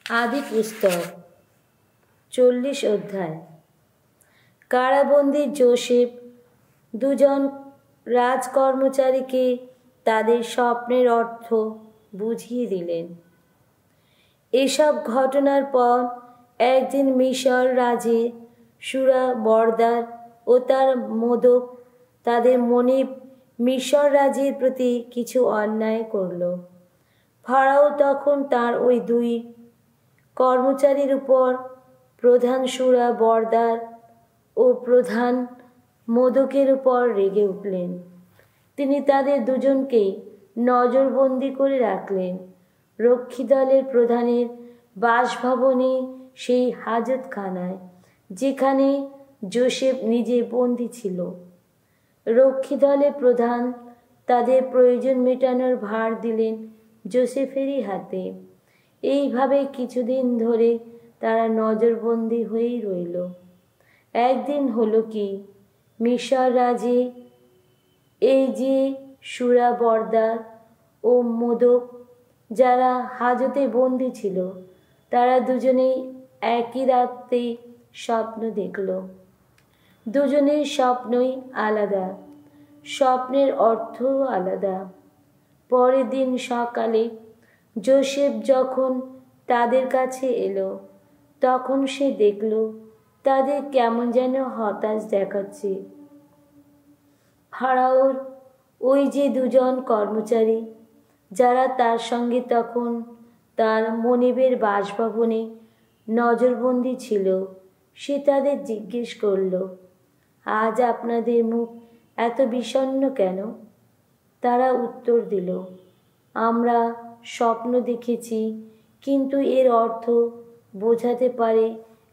आदि पुस्तक 40 অধ্যায়। কারাবন্দী জোসেফ দুজন রাজকর্মচারীকে তাদের স্বপ্নের অর্থ বুঝিয়ে দিলেন। এসব ঘটনার পর একদিন মিশর রাজে সুরা বরদার ও তার মোদক তাদের মনিব মিশর রাজের প্রতি কিছু অন্যায় করল। ফারাও তখন তার ওই দুই কর্মচারীর উপর, প্রধান সুরা বরদার ও প্রধান মোদকের উপর রেগে উঠলেন। তিনি তাদের দুজনকেই নজরবন্দি করে রাখলেন রক্ষী দলের প্রধানের বাসভবনে, সেই হাজতখানায় যেখানে জোসেফ নিজে বন্দী ছিল। রক্ষী দলের প্রধান তাদের প্রয়োজন মেটানোর ভার দিলেন জোসেফেরই হাতে। এইভাবে কিছুদিন ধরে তারা নজরবন্দি হয়েই রইল। একদিন হলো কি, মিশর রাজে এই যে সুরা বরদার ও মোদক যারা হাজতে বন্দী ছিল, তারা দুজনেই একই রাতে স্বপ্ন দেখল। দুজনের স্বপ্নই আলাদা, স্বপ্নের অর্থও আলাদা। পরের দিন সকালে জোসেফ যখন তাদের কাছে এলো, তখন সে দেখল তাদের কেমন যেন হতাশ দেখাচ্ছে। ফারাওর ওই যে দুজন কর্মচারী যারা তার সঙ্গে তখন তার মনিবের বাসভবনে নজরবন্দি ছিল, সে তাদের জিজ্ঞেস করল, আজ আপনাদের মুখ এত বিষণ্ণ কেন? তারা উত্তর দিল, আমরা স্বপ্ন দেখেছি, কিন্তু এর অর্থ বোঝাতে পারে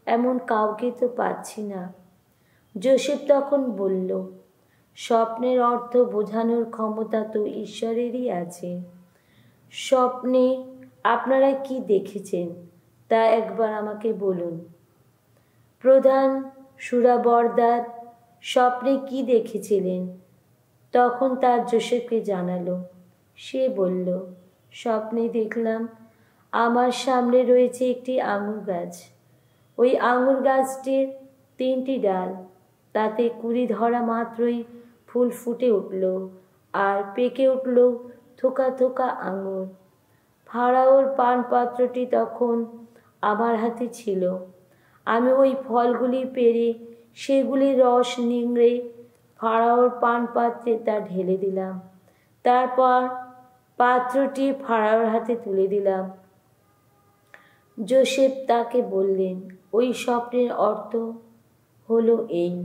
এমন কাউকে তো পাচ্ছি না। জোসেফ তখন বলল, স্বপ্নের অর্থ বোঝানোর ক্ষমতা তো ঈশ্বরেরই আছে। স্বপ্নে আপনারা কি দেখেছেন তা একবার আমাকে বলুন। প্রধান সুরা বরদার স্বপ্নে কি দেখেছিলেন তখন তার জোসেফকে জানালো। সে বলল, স্বপ্নে দেখলাম আমার সামনে রয়েছে একটি আঙুর গাছ। ওই আঙুর গাছটির 3টি ডাল, তাতে কুড়ি ধরা মাত্রই ফুল ফুটে উঠল আর পেকে উঠল থোকা থোকা আঙুর। ফারাওর পানপাত্রটি তখন আমার হাতে ছিল। আমি ওই ফলগুলি পেড়ে সেগুলির রস নিংড়ে ফারাওর পানপাত্রে তা ঢেলে দিলাম। তারপর পাত্রটি ফারাওর হাতে তুলে দিলাম। জোসেফ তাকে বললেন, ওই স্বপ্নের অর্থ হলো এই,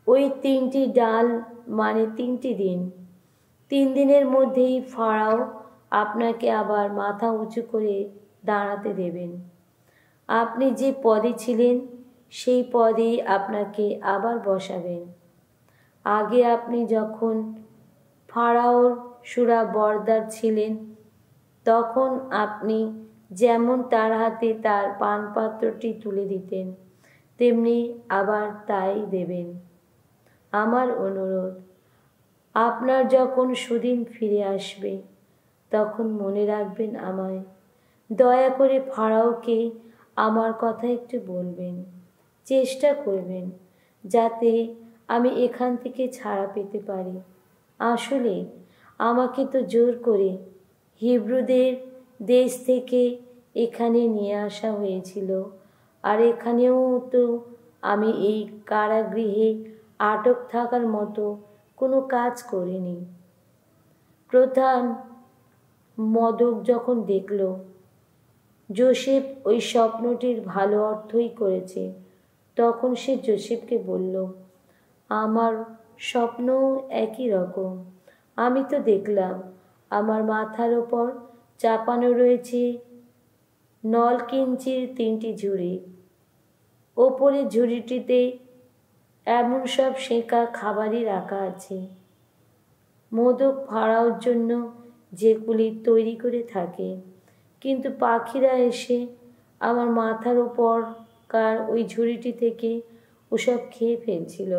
ওই 3টি ডাল মানে 3টি দিন। 3 দিনের মধ্যেই ফারাও আপনাকে আবার মাথা উঁচু করে দাঁড়াতে দেবেন। আপনি যে পদে ছিলেন সেই পদেই আপনাকে আবার বসাবেন। আগে আপনি যখন ফারাওর সুরা বরদার ছিলেন, তখন আপনি যেমন তার হাতে তার পানপাত্রটি তুলে দিতেন, তেমনি আবার তাই দেবেন। আমার অনুরোধ, আপনার যখন সুদিন ফিরে আসবে তখন মনে রাখবেন আমায়। দয়া করে ফারাওকে আমার কথা একটু বলবেন, চেষ্টা করবেন যাতে আমি এখান থেকে ছাড়া পেতে পারি। আসলে আমাকে তো জোর করে হিব্রুদের দেশ থেকে এখানে নিয়ে আসা হয়েছিল, আর এখানেও তো আমি এই কারাগৃহে আটক থাকার মতো কোনো কাজ করিনি। প্রধান মোদক যখন দেখল জোসেফ ওই স্বপ্নটির ভালো অর্থই করেছে, তখন সে জোসেফকে বলল, আমার স্বপ্নও একই রকম। আমি তো দেখলাম আমার মাথার ওপর চাপানো রয়েছে নলকিঞ্চির 3টি ঝুড়ি। ওপরে ঝুড়িটিতে এমন সব সেঁকা খাবারই রাখা আছে, মোদক ফারাওর জন্য যেগুলি তৈরি করে থাকে, কিন্তু পাখিরা এসে আমার মাথার ওপরকার ওই ঝুড়িটি থেকে ওসব খেয়ে ফেলছিল।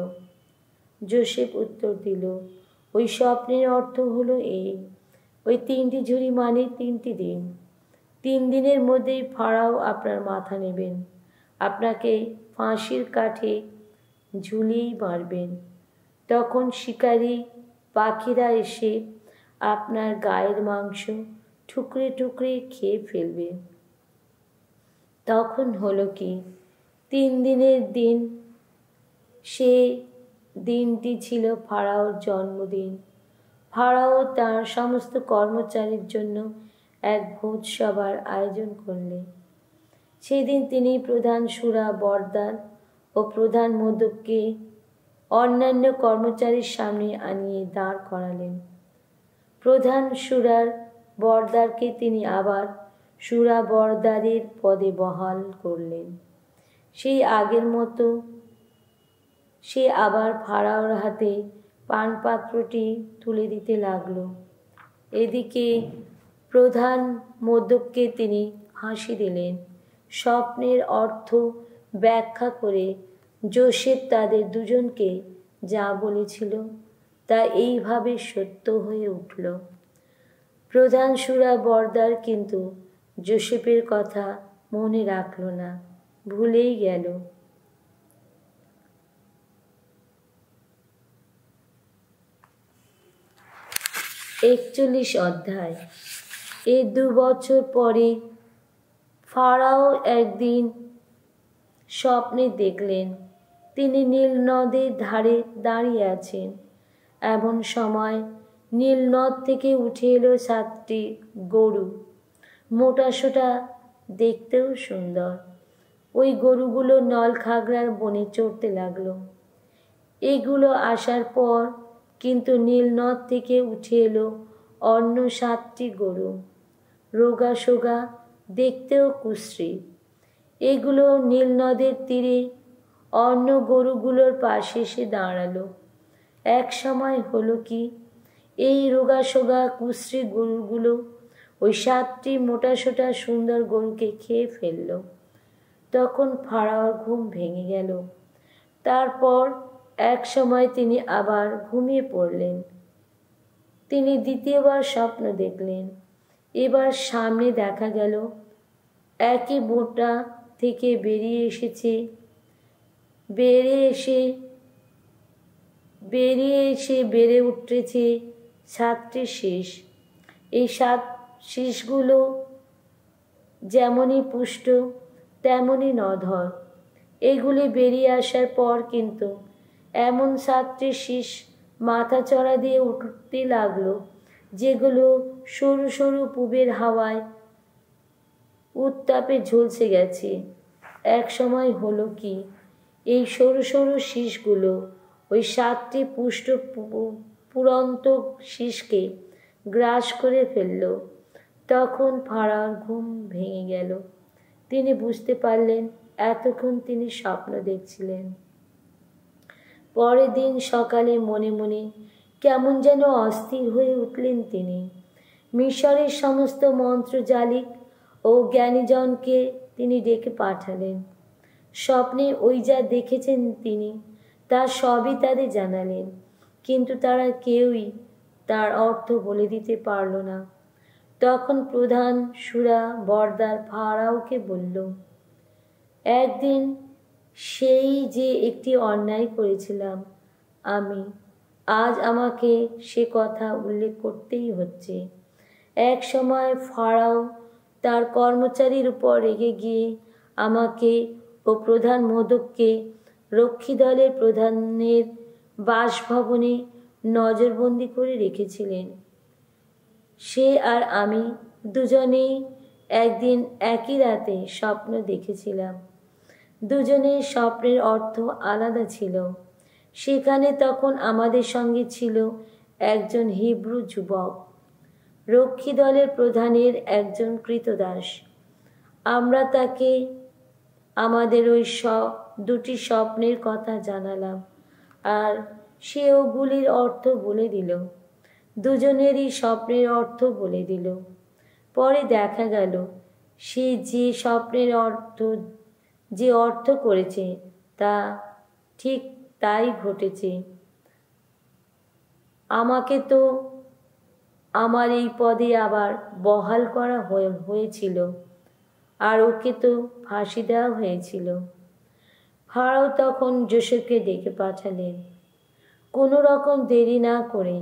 জোসেফ উত্তর দিল, ওই স্বপ্নের অর্থ হলো এই, ওই 3টি ঝুড়ি মানে 3টি দিন। 3 দিনের মধ্যেই ফারাও আপনার মাথা নেবেন, আপনাকে ফাঁসির কাঠে ঝুলিয়েই মারবেন। তখন শিকারী পাখিরা এসে আপনার গায়ের মাংস টুকরে টুকরে খেয়ে ফেলবে। তখন হলো কি, 3 দিনের দিন, সে দিনটি ছিল ফারাওর জন্মদিন। ফারাও তার সমস্ত কর্মচারীর জন্য এক ভোজসভার আয়োজন করলেন। সেদিন তিনি প্রধান সুরা বরদার ও প্রধান মোদককে অন্যান্য কর্মচারীর সামনে আনিয়ে দাঁড় করালেন। প্রধান সুরার বরদারকে তিনি আবার সুরা বরদারের পদে বহাল করলেন। সেই আগের মতো সে আবার ফারাওর হাতে পানপাত্রটি তুলে দিতে লাগল। এদিকে প্রধান মোদককে তিনি ফাঁসি দিলেন। স্বপ্নের অর্থ ব্যাখ্যা করে যোসেফ তাদের দুজনকে যা বলেছিল তা এইভাবে সত্য হয়ে উঠল। প্রধান সুরা বরদার কিন্তু যোসেফের কথা মনে রাখল না, ভুলেই গেল। একচল্লিশ অধ্যায়। এর 2 বছর পরে ফারাও একদিন স্বপ্নে দেখলেন তিনি নীল নদের ধারে দাঁড়িয়ে আছেন। এমন সময় নীল নদ থেকে উঠে এলো 7টি গরু, মোটাসোটা, দেখতেও সুন্দর। ওই গরুগুলো নলখাগড়ার বনে চড়তে লাগলো। এগুলো আসার পর কিন্তু নীল নদ থেকে উঠে এলো অন্য 7টি গরু, রোগা সোগা, দেখতেও কুশ্রী। এগুলো নীল নদের তীরে অন্য গরুগুলোর পাশে এসে দাঁড়ালো। এক সময় হলো কি, এই রোগা সোগা কুশ্রী গরুগুলো ওই 7টি মোটাসোটা সুন্দর গরুকে খেয়ে ফেলল। তখন ফারাওর ঘুম ভেঙে গেল। তারপর এক সময় তিনি আবার ঘুমিয়ে পড়লেন। তিনি দ্বিতীয়বার স্বপ্ন দেখলেন। এবার সামনে দেখা গেল একই বোঁটা থেকে বেরিয়ে এসে বেড়ে উঠেছে 7টি শীষ। এই 7 শীষগুলো যেমনই পুষ্ট তেমনই নধর। এগুলি বেরিয়ে আসার পর কিন্তু এমন 7টি শীষ মাথা চড়া দিয়ে উঠতে লাগলো, যেগুলো সরু সরু পুবের হাওয়ায় উত্তাপে ঝলসে গেছে। এক সময় হলো কি, এই সরু সরু শীষগুলো ওই 7টি পুষ্ট পুরন্ত শীষকে গ্রাস করে ফেলল। তখন ফারাওর ঘুম ভেঙে গেল। তিনি বুঝতে পারলেন এতক্ষণ তিনি স্বপ্ন দেখছিলেন। পরের দিন সকালে মনে মনে কেমন যেন অস্থির হয়ে উঠলেন তিনি। মিশরের সমস্ত মন্ত্রজালিক ও জ্ঞানীজনকে তিনি ডেকে পাঠালেন। স্বপ্নে ওই যা দেখেছেন তিনি তা সবই তাদের জানালেন, কিন্তু তারা কেউই তার অর্থ বলে দিতে পারল না। তখন প্রধান সুরা বরদার ফারাওকে বলল, একদিন সেই যে একটি অন্যায় করেছিলাম আমি, আজ আমাকে সে কথা উল্লেখ করতেই হচ্ছে। এক সময় ফারাও তার কর্মচারীর উপর রেগে গিয়ে আমাকে ও প্রধান মোদককে রক্ষী দলের প্রধানের বাসভবনে নজরবন্দি করে রেখেছিলেন। সে আর আমি দুজনেই একদিন একই রাতে স্বপ্ন দেখেছিলাম। দুজনের স্বপ্নের অর্থ আলাদা ছিল। সেখানে তখন আমাদের সঙ্গে ছিল একজন হিব্রু যুবক, রক্ষী দলের প্রধানের একজন কৃতদাস। আমরা তাকে আমাদের ওই 2টি স্বপ্নের কথা জানালাম, আর সে ওগুলির অর্থ বলে দিল। দুজনেরই স্বপ্নের অর্থ বলে দিল। পরে দেখা গেল সে যে স্বপ্নের যে অর্থ করেছে তা ঠিক তাই ঘটেছে। আমাকে তো আমার এই পদে আবার বহাল করা হয়েছিল, আর ওকে তো ফাঁসি দেওয়া হয়েছিল। ফারাও তখন যোসেফকে ডেকে পাঠালেন। কোনো রকম দেরি না করে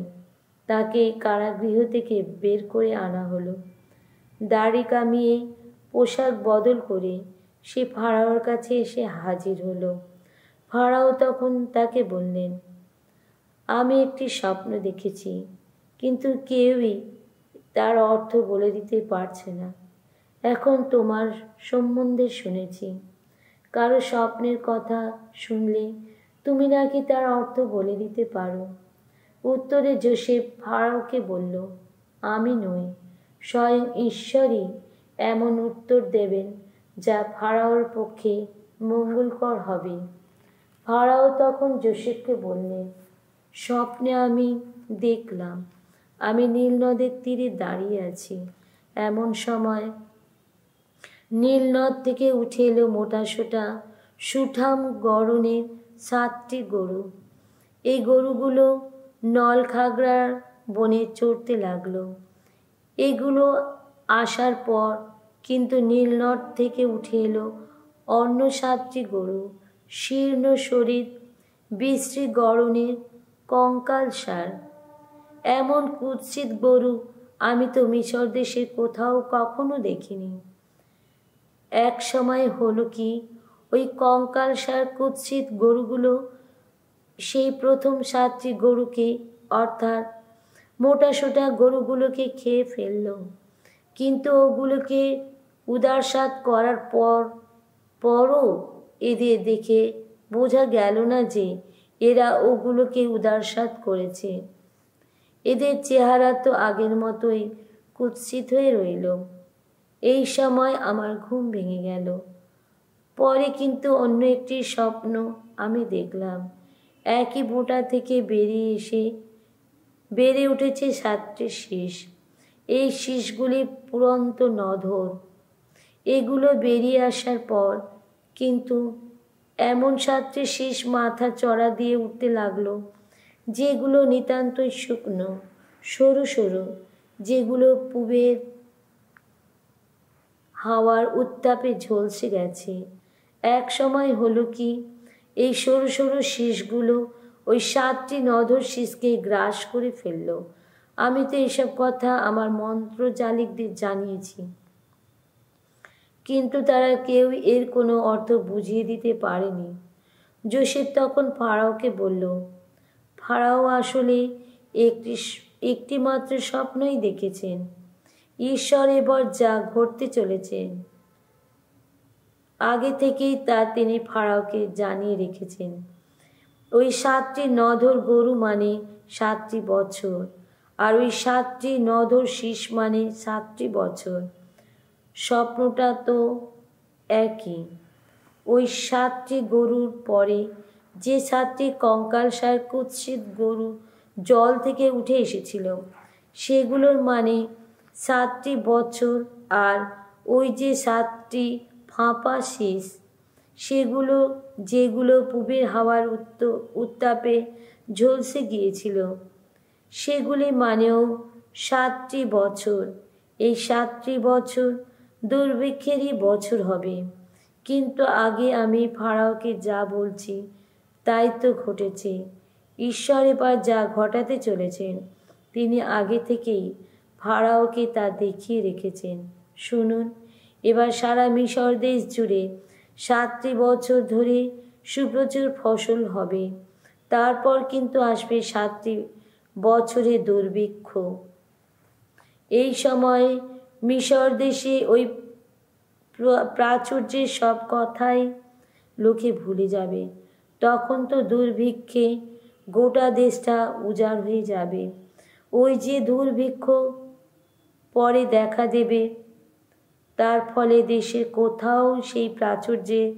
তাকে কারাগৃহ থেকে বের করে আনা হলো। দাড়ি কামিয়ে পোশাক বদল করে সে ফারাওর কাছে এসে হাজির হলো। ফারাও তখন তাকে বললেন, আমি একটি স্বপ্ন দেখেছি, কিন্তু কেউই তার অর্থ বলে দিতে পারছে না। এখন তোমার সম্বন্ধে শুনেছি, কারো স্বপ্নের কথা শুনলে তুমি নাকি তার অর্থ বলে দিতে পারো। উত্তরে যোসেফ ফারাওকে বলল, আমি নই, স্বয়ং ঈশ্বরই এমন উত্তর দেবেন যা ফারাওর পক্ষে মঙ্গলকর হবে। ফারাও তখন যোসেফকে বললেন, স্বপ্নে আমি দেখলাম আমি নীল নদের তীরে দাঁড়িয়ে আছি। এমন সময় নীল নদ থেকে উঠে এলো মোটাসোটা সুঠাম গড়নের 7টি গরু। এই গরুগুলো নলখাগড়ার বনে চড়তে লাগলো। এগুলো আসার পর কিন্তু নীল নদ থেকে উঠে এলো অন্য 7টি গরু, শীর্ণ শরীর, বিশ্রী গড়নের, কঙ্কালসার। এমন কুৎসিত গরু আমি তো মিশর দেশে কোথাও কখনো দেখিনি। এক সময় হলো কি, ওই কঙ্কালসার কুৎসিত গরুগুলো সেই প্রথম 7টি গরুকে অর্থাৎ মোটাসোটা গরুগুলোকে খেয়ে ফেলল। কিন্তু ওগুলোকে উদারসাত করার পরও এদের দেখে বোঝা গেল না যে এরা ওগুলোকে উদারসাত করেছে। এদের চেহারা তো আগের মতোই কুৎসিত হয়ে রইল। এই সময় আমার ঘুম ভেঙে গেল। পরে কিন্তু অন্য একটি স্বপ্ন আমি দেখলাম। একই বোঁটা থেকে বেড়ে উঠেছে 7টি শীষ। এই শীষগুলি পুরন্ত নধর। এগুলো বেরিয়ে আসার পর কিন্তু এমন 7টি শীষ মাথা চড়া দিয়ে উঠতে লাগলো, যেগুলো নিতান্তই শুকনো, সরু সরু, যেগুলো পূবের হাওয়ার উত্তাপে ঝলসে গেছে। এক সময় হলো কি, এই সরু সরু শীষগুলো ওই 7টি নধর শীষকে গ্রাস করে ফেলল। আমি তো এসব কথা আমার মন্ত্রজালিকদের জানিয়েছি, কিন্তু তারা কেউ এর কোনো অর্থ বুঝিয়ে দিতে পারেনি। যোসেফ তখন ফারাওকে বলল, ফারাও আসলে একটি মাত্র স্বপ্নই দেখেছেন। ঈশ্বর এবার যা ঘটতে চলেছে আগে থেকেই তা তিনি ফারাওকে জানিয়ে রেখেছেন। ওই 7টি নধর গরু মানে 7টি বছর, আর ওই 7টি নধর শীষ মানে 7টি বছর। স্বপ্নটা তো একই। ওই 7টি গরুর পরে যে 7টি কঙ্কালসার কুৎসিত গরু জল থেকে উঠে এসেছিল, সেগুলোর মানে 7টি বছর। আর ওই যে 7টি ফাঁপা শীষ, যেগুলো পূবের হাওয়ার উত্তাপে ঝলসে গিয়েছিল, সেগুলি মানেও 7টি বছর। এই 7টি বছর দুর্ভিক্ষেরই বছর হবে। কিন্তু আগে আমি ফারাওকে যা বলছি তাই তো ঘটেছে। ঈশ্বর এবার যা ঘটাতে চলেছেন তিনি আগে থেকেই ফারাওকে তা দেখিয়ে রেখেছেন। শুনুন, এবার সারা মিশর দেশ জুড়ে 7টি বছর ধরে সুপ্রচুর ফসল হবে। তারপর কিন্তু আসবে 7টি বছরে দুর্ভিক্ষ। এই সময়ে মিশর দেশে ওই প্রাচুর্যের সব কথাই লোকে ভুলে যাবে। তখন তো দুর্ভিক্ষে গোটা দেশটা উজাড় হয়ে যাবে। ওই যে দুর্ভিক্ষ পরে দেখা দেবে, তার ফলে দেশের কোথাও সেই প্রাচুর্যের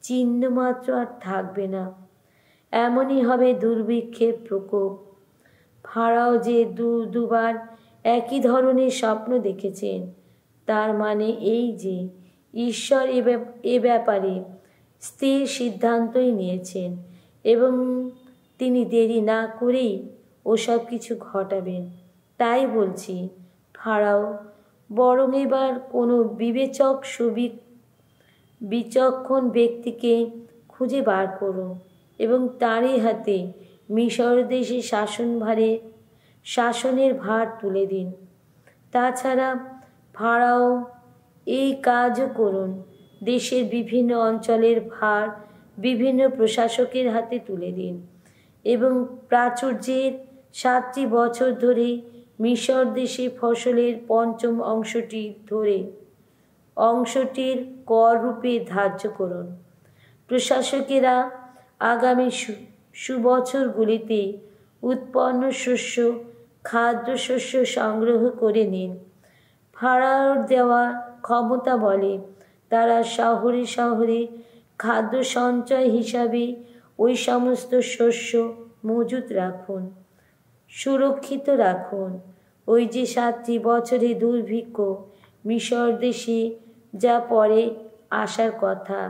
চিহ্নমাত্র আর থাকবে না। এমনই হবে দুর্ভিক্ষের প্রকোপ। ফারাও যে দুবার একই ধরনের স্বপ্ন দেখেছেন, তার মানে এই যে ঈশ্বর এ ব্যাপারে স্থির সিদ্ধান্তই নিয়েছেন এবং তিনি দেরি না করেই ওসব কিছু ঘটাবেন। তাই বলছি ফারাও, বরং এবার কোনো বিচক্ষণ ব্যক্তিকে খুঁজে বার করো এবং তারই হাতে মিশর দেশে শাসনের ভার তুলে দিন। তাছাড়া ফারাও এই কাজও করুন, দেশের বিভিন্ন অঞ্চলের ভার বিভিন্ন প্রশাসকের হাতে তুলে দিন এবং প্রাচুর্যের 7টি বছর ধরে মিশর দেশে ফসলের পঞ্চম অংশটির কর রূপে ধার্য করুন। প্রশাসকেরা আগামী সুবছরগুলিতে উৎপন্ন খাদ্যশস্য সংগ্রহ করে নিন। ফারাওর দেওয়া ক্ষমতা বলে তারা শহরে শহরে খাদ্য সঞ্চয় হিসাবে ওই সমস্ত শস্য মজুত রাখুন, সুরক্ষিত রাখুন। ওই যে 7টি বছরে দুর্ভিক্ষ মিশর দেশে যা পরে আসার কথা,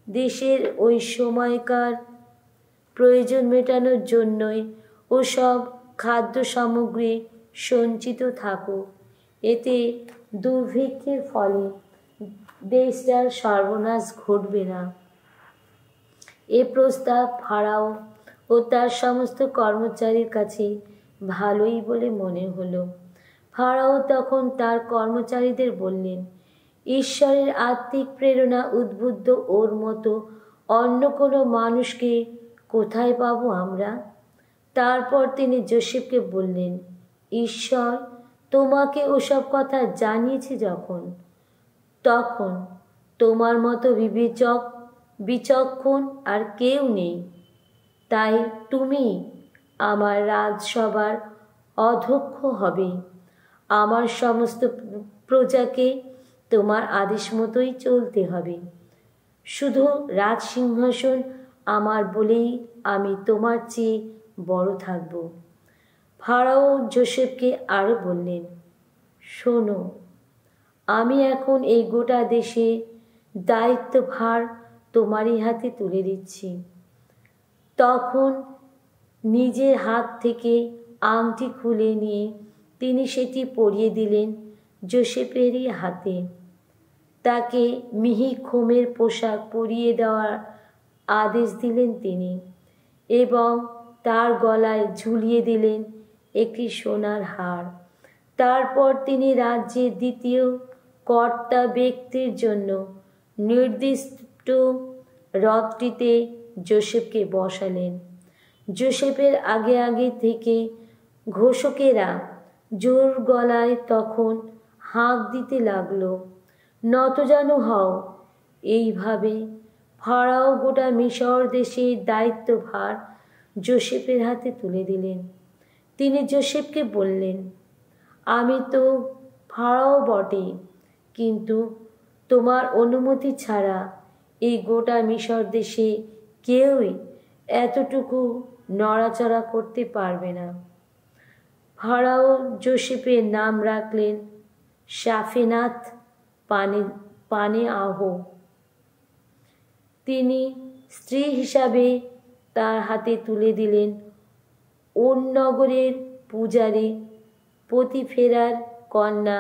দেশের ওই সময়কার প্রয়োজন মেটানোর জন্যই ওসব খাদ্য সামগ্রী সঞ্চিত থাকুক। এতে দুর্ভিক্ষের ফলে দেশটার সর্বনাশ ঘটবে না। এ প্রস্তাব ফারাও ও তার সমস্ত কর্মচারীর কাছে ভালোই বলে মনে হলো। ফারাও তখন তার কর্মচারীদের বললেন, ঈশ্বরের আত্মিক প্রেরণা উদ্বুদ্ধ ওর মতো অন্য কোনো মানুষকে কোথায় পাবো আমরা? তারপর তিনি যোসেফকে বললেন, ঈশ্বর তোমাকে ওসব কথা জানিয়েছে তখন তোমার মতো বিচক্ষণ আর কেউ নেই। তাই তুমি আমার রাজসভার অধ্যক্ষ হবে। আমার সমস্ত প্রজাকে তোমার আদেশ মতোই চলতে হবে। শুধু রাজসিংহাসন আমার বলেই আমি তোমার চেয়ে বড় থাকব। ফারাও যোসেফকে আরও বললেন, শোনো, আমি এখন এই গোটা দেশে দায়িত্বভার তোমারই হাতে তুলে দিচ্ছি। তখন নিজের হাত থেকে আংটি খুলে নিয়ে তিনি সেটি পরিয়ে দিলেন যোসেফেরই হাতে। তাকে মিহি খোমের পোশাক পরিয়ে দেওয়ার আদেশ দিলেন তিনি এবং তার গলায় ঝুলিয়ে দিলেন একটি সোনার হার। তারপর তিনি রাজ্যের দ্বিতীয় কর্তা ব্যক্তির জন্য নির্দিষ্ট রথটিতে যোসেফকে বসালেন। যোসেফের আগে আগে থেকে ঘোষকেরা জোর গলায় তখন হাঁক দিতে লাগলো, নতজানু হও। এইভাবে ফারাও গোটা মিশর দেশের দায়িত্বভার যোসেফের হাতে তুলে দিলেন। তিনি যোসেফকে বললেন, আমি তো ফারাও বটে, কিন্তু তোমার অনুমতি ছাড়া এই গোটা মিশর দেশে কেউই এতটুকু নড়াচড়া করতে পারবে না। ফারাও যোসেফের নাম রাখলেন সাফেনাথ পানেআহ। তিনি স্ত্রী হিসাবে তার হাতে তুলে দিলেন ওন নগরের পূজারী পতিফেরার কন্যা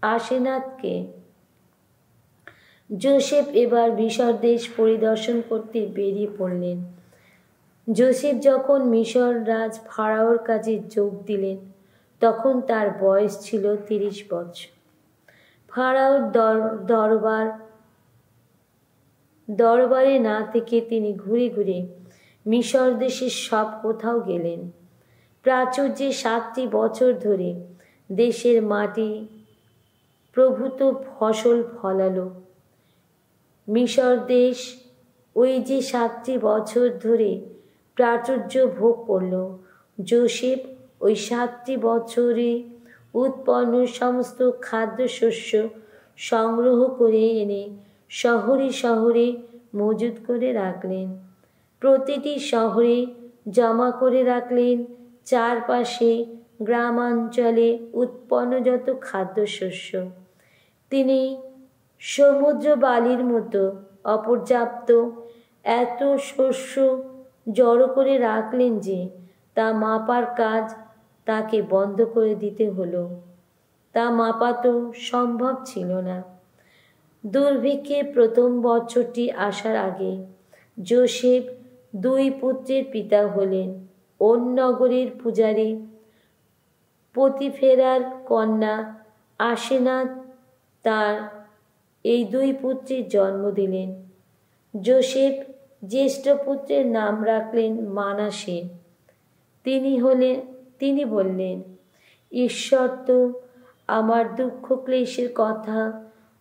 আসেনাতকে। যোসেফ এবার মিশর দেশ পরিদর্শন করতে বেরিয়ে পড়লেন। যোসেফ যখন মিশর রাজ ফারাওর কাজে যোগ দিলেন তখন তার বয়স ছিল 30 বছর। ফারাওর দরবারে না থেকে তিনি ঘুরে ঘুরে মিশর দেশের সব কোথাও গেলেন। প্রাচুর্যে 7টি বছর ধরে দেশের মাটি প্রভূত ফসল ফলালো। মিশর দেশ ওই যে 7টি বছর ধরে প্রাচুর্য ভোগ করল, যোসেফ ওই 7টি বছরে উৎপন্ন সমস্ত খাদ্যশস্য সংগ্রহ করে এনে শহরে শহরে মজুত করে রাখলেন। প্রতিটি শহরে জমা করে রাখলেন চারপাশে গ্রামাঞ্চলে উৎপন্ন যত খাদ্যশস্য। তিনি সমুদ্র বালির মতো অপর্যাপ্ত এত শস্য জড়ো করে রাখলেন যে তা মাপার কাজ তাকে বন্ধ করে দিতে হলো। তা মাপা তো সম্ভব ছিল না। দুর্ভিক্ষের প্রথম বছরটি আসার আগে যোসেফ 2 পুত্রের পিতা হলেন। ওন নগরের পূজারী পতিফেরার কন্যা আসেনাত তার এই 2 পুত্রের জন্ম দিলেন। যোসেফ জ্যেষ্ঠ পুত্রের নাম রাখলেন মানাসে। তিনি বললেন, ঈশ্বর তো আমার দুঃখ ক্লেশের কথা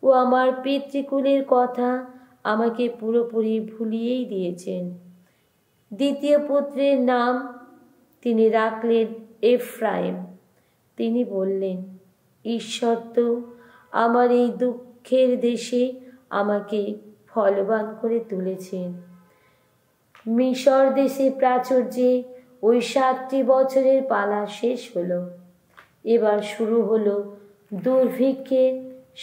ও আমার পিতৃকুলের কথা আমাকে পুরোপুরি ভুলিয়েই দিয়েছেন। দ্বিতীয় পুত্রের নাম তিনি রাখলেন এফ্রাইম। তিনি বললেন, ঈশ্বর তো আমার এই দুঃখের দেশে আমাকে ফলবান করে তুলেছেন। মিশর দেশে প্রাচুর্যে ওই 7টি বছরের পালা শেষ হলো। এবার শুরু হলো দুর্ভিক্ষের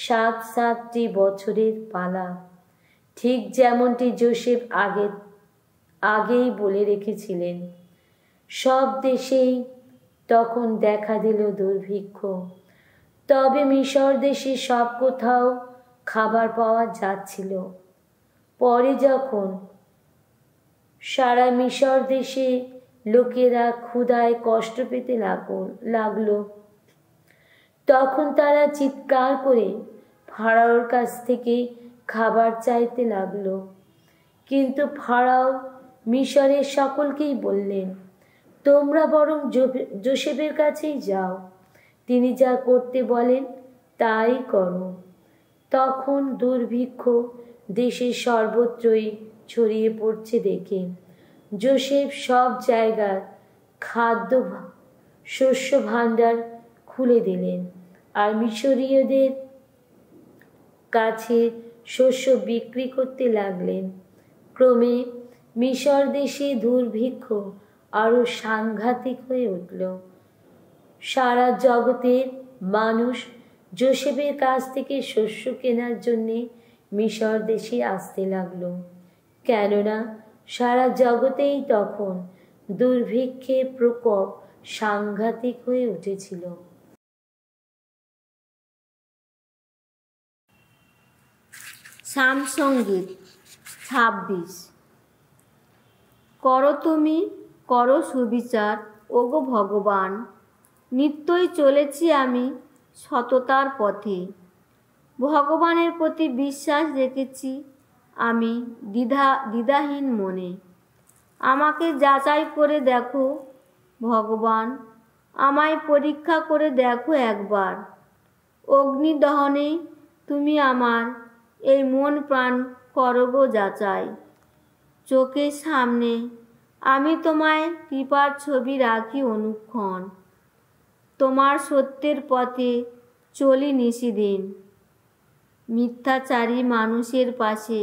7টি বছরের পালা। ঠিক যেমনটি যোসেফ আগেই বলে রেখেছিলেন। সব দেশেই তখন দেখা দিল দুর্ভিক্ষ। তবে মিশর দেশে সব কোথাও খাবার পাওয়া যাচ্ছিল। পরে যখন সারা মিশর দেশে লোকেরা ক্ষুধায় কষ্ট পেতে লাগলো, তখন তারা চিৎকার করে ফারাওর কাছ থেকে খাবার চাইতে লাগলো। কিন্তু ফারাও মিশরের সকলকেই বললেন, তোমরা বরং যোসেফের কাছেই যাও, তিনি যা করতে বলেন তাই করো। তখন দুর্ভিক্ষ দেশের সর্বত্রই ছড়িয়ে পড়ছে দেখে যোসেফ সব জায়গার শস্য ভাণ্ডার খুলে দিলেন আর মিশরীয়দের কাছে শস্য বিক্রি করতে লাগলেন। ক্রমে মিশর দেশে দুর্ভিক্ষ আরো সাংঘাতিক হয়ে উঠল। সারা জগতের মানুষ যোসেফের কাছ থেকে শস্য কেনার জন্যে মিশর দেশে আসতে লাগলো, কেননা সারা জগতেই তখন দুর্ভিক্ষের প্রকোপ সাংঘাতিক হয়ে উঠেছিল। সামসঙ্গীত 26। করো তুমি, করো সুবিচার, ওগো ভগবান। নিত্যই চলেছি আমি সততার পথে। ভগবানের প্রতি বিশ্বাস রেখেছি আমি দ্বিধাহীন মনে। আমাকে যাচাই করে দেখো ভগবান, আমায় পরীক্ষা করে দেখো একবার। অগ্নিদহনে তুমি আমার এই মন প্রাণ করো গো যাচাই। চোখের সামনে আমি তোমায় কৃপার ছবি রাখি অনুক্ষণ। তোমার সত্যের পথে চলি নিশিদিন। মিথ্যাচারী মানুষের পাশে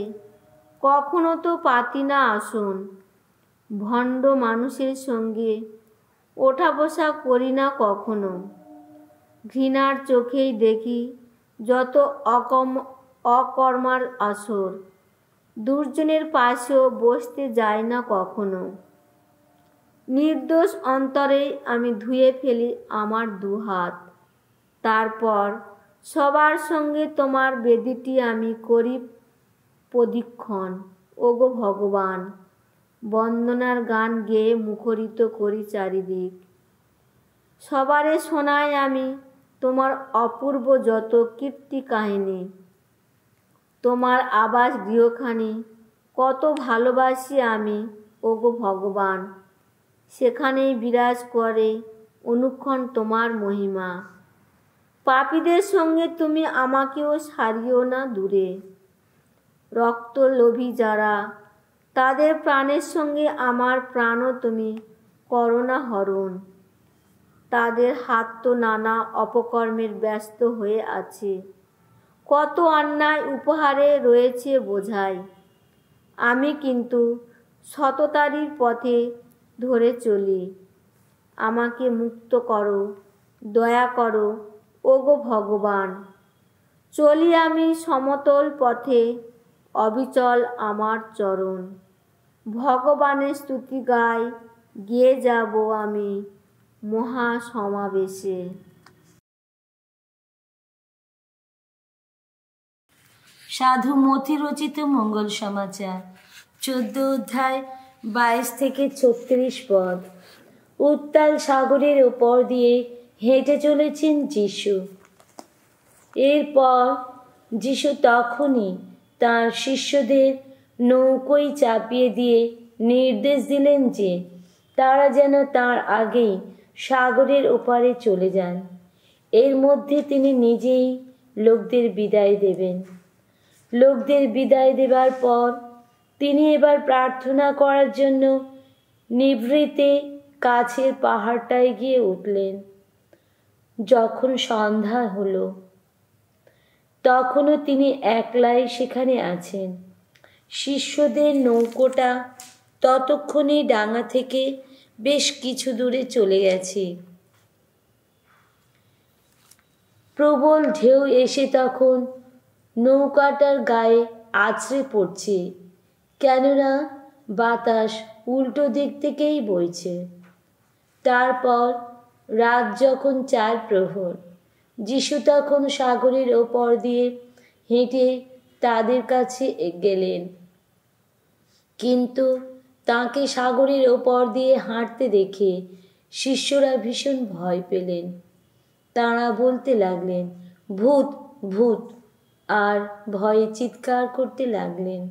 কখনো তো পাতি না আসন। ভণ্ড মানুষের সঙ্গে ওঠা বসা করি না কখনো। ঘৃণার চোখেই দেখি যত অকর্মার আসর। দুর্জনের পাশেও বসতে যাই না কখনো। নির্দোষ অন্তরে আমি ধুয়ে ফেলি আমার দুহাত। তারপর সবার সঙ্গে তোমার বেদিটি আমি করি প্রদক্ষিণ। ওগো ভগবান, বন্দনার গান গেয়ে মুখরিত করি চারিদিক। সবারে শোনাই আমি তোমার অপূর্ব যত কীর্তি কাহিনী। তোমার আবাস গৃহখানি কত ভালোবাসি আমি ওগো ভগবান। সেখানেই বিরাজ করে অনুক্ষণ তোমার মহিমা। পাপীদের সঙ্গে তুমি আমাকেও সারিও না দূরে। রক্তলোভী যারা, তাদের প্রাণের সঙ্গে আমার প্রাণও তুমি করো না হরণ। তাদের হাত তো নানা অপকর্মের ব্যস্ত হয়ে আছে। কত অন্যায় উপহারে রয়েছে বোঝাই। আমি কিন্তু সততারই পথে ধরে চলি। আমাকে মুক্ত করো, দয়া করো ওগো ভগবান। চলি আমি সমতল পথে, অবিচল আমার চরণ। ভগবানের স্তুতি গাই গিয়ে যাব আমি মহা সমাবেশে। সাধু মতি রচিত মঙ্গল সমাচার 14 অধ্যায় 22 থেকে 36 পদ। উত্তাল সাগরের ওপর দিয়ে হেঁটে চলেছেন যিশু। এরপর যিশু তখনই তাঁর শিষ্যদের নৌকোয় চাপিয়ে দিয়ে নির্দেশ দিলেন যে তারা যেন তাঁর আগেই সাগরের ওপারে চলে যান। এর মধ্যে তিনি নিজেই লোকদের বিদায় দেবেন। লোকদের বিদায় দেবার পর তিনি এবার প্রার্থনা করার জন্য নিভৃতে কাছের পাহাড়টায় গিয়ে উঠলেন। যখন সন্ধ্যা হলো তখনও তিনি একলাই সেখানে আছেন। শিষ্যদের নৌকোটা ততক্ষণেই ডাঙা থেকে বেশ কিছু দূরে চলে গেছে। প্রবল ঢেউ এসে তখন নৌকাটার গায়ে আছড়ে পড়ছে, কেননা বাতাস উল্টো দিক থেকেই বইছে। তারপর রাত যখন 4 প্রহর, যিশু তখন সাগরের ওপর দিয়ে হেঁটে তাদের কাছে গেলেন। কিন্তু তাঁকে সাগরের ওপর দিয়ে হাঁটতে দেখে শিষ্যরা ভীষণ ভয় পেলেন। তাঁরা বলতে লাগলেন, ভূত ভূত, আর ভয়ে চিৎকার করতে লাগলেন।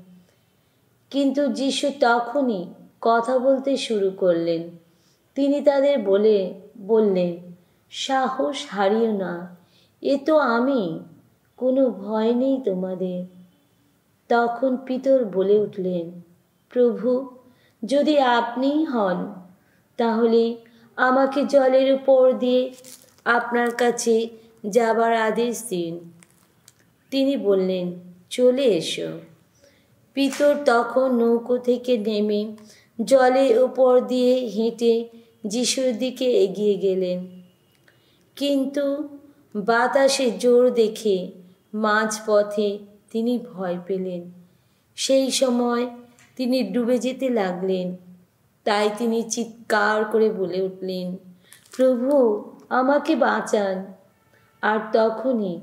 কিন্তু যিশু তখনই কথা বলতে শুরু করলেন। তিনি তাদের বললেন, সাহস হারিও না, এ তো আমি, কোনো ভয় নেই তোমাদের। তখন পিতর বলে উঠলেন, প্রভু, যদি আপনিই হন তাহলে আমাকে জলের উপর দিয়ে আপনার কাছে যাবার আদেশ দিন। তিনি বললেন, চলে এসো। পিতর তখন নৌকো থেকে নেমে জলের উপর দিয়ে হেঁটে যিশুর দিকে এগিয়ে গেলেন। কিন্তু বাতাসের জোর দেখে মাঝপথে তিনি ভয় পেলেন। সেই সময় তিনি ডুবে যেতে লাগলেন। তাই তিনি চিৎকার করে বলে উঠলেন, প্রভু, আমাকে বাঁচান। আর তখনই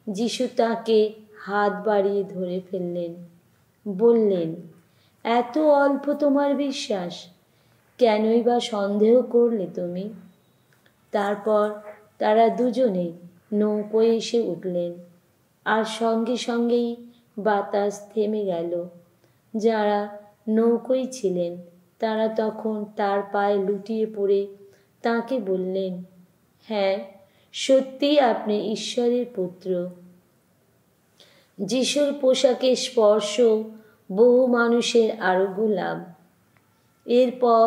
যিশু তাকে হাত বাড়িয়ে ধরে ফেললেন, বললেন, এত অল্প তোমার বিশ্বাস, কেনই বা সন্দেহ করলে তুমি? তারপর তারা দুজনে নৌকোয় এসে উঠলেন, আর সঙ্গে সঙ্গেই বাতাস থেমে গেল। যারা নৌকোয় ছিলেন তারা তখন তার পায়ে লুটিয়ে পড়ে তাঁকে বললেন, হ্যাঁ, সত্যিই আপনি ঈশ্বরের পুত্র। যিশুর পোশাকের স্পর্শ বহু মানুষের আরোগ্য লাভ। এরপর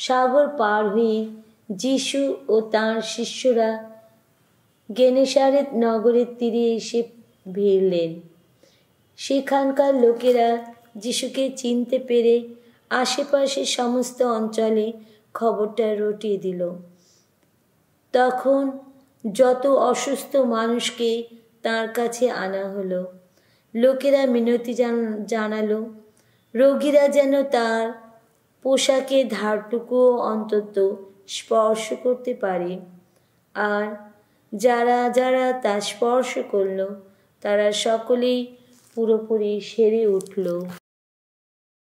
সাগর পার হয়ে যিশু ও তাঁর শিষ্যরা গেনেসারেত নগরের তীরে এসে ভিড়লেন। সেখানকার লোকেরা যিশুকে চিনতে পেরে আশেপাশের সমস্ত অঞ্চলে খবরটা রটিয়ে দিল। তখন যত অসুস্থ মানুষকে তাঁর কাছে আনা হলো। লোকেরা মিনতি জানালো রোগীরা যেন তার পোশাকের ধারটুকুও অন্তত স্পর্শ করতে পারে। আর যারা যারা তা স্পর্শ করল তারা সকলেই পুরোপুরি সেরে উঠল।